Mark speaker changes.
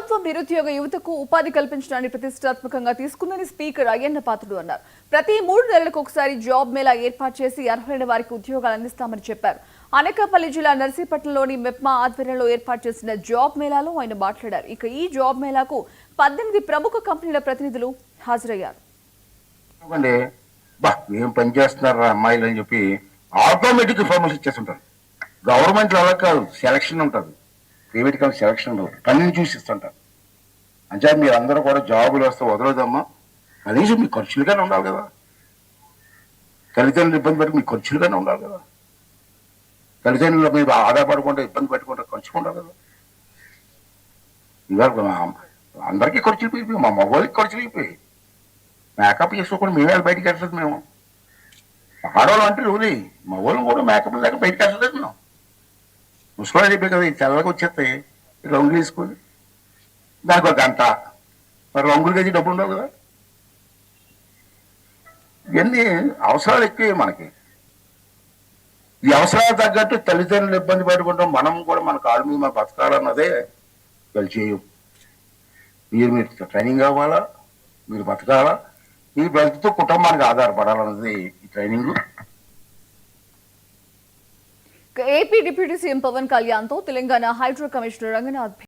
Speaker 1: ప్రభుత్వం నిరుద్యోగ యువతకు ఉపాధి కల్పించడాన్ని ప్రతిష్టాత్మకంగా తీసుకుందని స్పీకర్ అయ్యన్న పాత్రుడు అన్నారు. ప్రతి 3 నెలలకు ఒకసారి జాబ్ మేళా ఏర్పాటు చేసి అర్హులైన వారికి ఉద్యోగాలు అందిస్తామని చెప్పారు. అనకాపల్లి జిల్లా నర్సీపట్నంలోని మెప్మా ఆధ్వర్యంలో ఏర్పాటు చేసిన జాబ్ మేళాలో ఆయన మాట్లాడారు. ఇక ఈ జాబ్ మేళాకు 18 ప్రముఖ కంపెనీల ప్రతినిధులు హాజరయ్యారు.
Speaker 2: ఏం పని చేస్తున్నారు అమ్మాయిలు అని చెప్పి ఆటోమేటిక్ ఇన్ఫర్మేషన్ ఇచ్చేస్తుంటారు. గవర్నమెంట్ అలా కాదు, సెలక్షన్ ఉంటుంది. ప్రైవేట్ కంపెనీ సెలక్షన్ ఉండదు, పనిని చూసి ఇస్తుంటారు. అంటే మీరు అందరూ కూడా జాబులు వస్తే వదలదమ్మా, కనీసం మీ ఖర్చులుగానే ఉండాలి కదా. తల్లిదండ్రులు ఇబ్బంది పెట్టి మీ ఖర్చులుగానే ఉండాలి కదా. తల్లిదండ్రులు మీరు ఆధారపడకుండా ఇబ్బంది పెట్టుకుంటే ఖర్చు ఉండాలి కదా. ఇవాళ అందరికీ ఖర్చులు పెరిగిపోయి, మా మగవాళ్ళకి ఖర్చులు అయిపోయి మేకప్ చేసుకోకుండా మేమే బయటికి వెళ్ళలేదు. మేము ఆడవాళ్ళు అంటే రోజు మగవాళ్ళు కూడా మేకప్ లేక బయటకు వెళ్ళలేదు. మేము ముసుకోవాలి చెప్పే కదా, తెల్లగా వచ్చేస్తాయి రంగులు వేసుకొని దానికి ఒక గంట, మరి రంగులు గది డబ్బులు ఉండవు కదా. ఇవన్నీ అవసరాలు ఎక్కువే మనకి. ఈ అవసరాలు తగ్గట్టు తల్లిదండ్రులు ఇబ్బంది పెట్టుకుంటాం, మనం కూడా మన కాళ్ళ మీద మనం బతకాలన్నదే వాళ్ళు చేయం. మీరు ట్రైనింగ్ అవ్వాలా, మీరు బతకాలా, ఈ బ్రతుకుతో కుటుంబానికి ఆధారపడాలన్నది ఈ training.
Speaker 1: AP deputy CM Pawan Kalyan తో తెలంగాణ హైడ్రో కమిషనర్ రంగనాథ్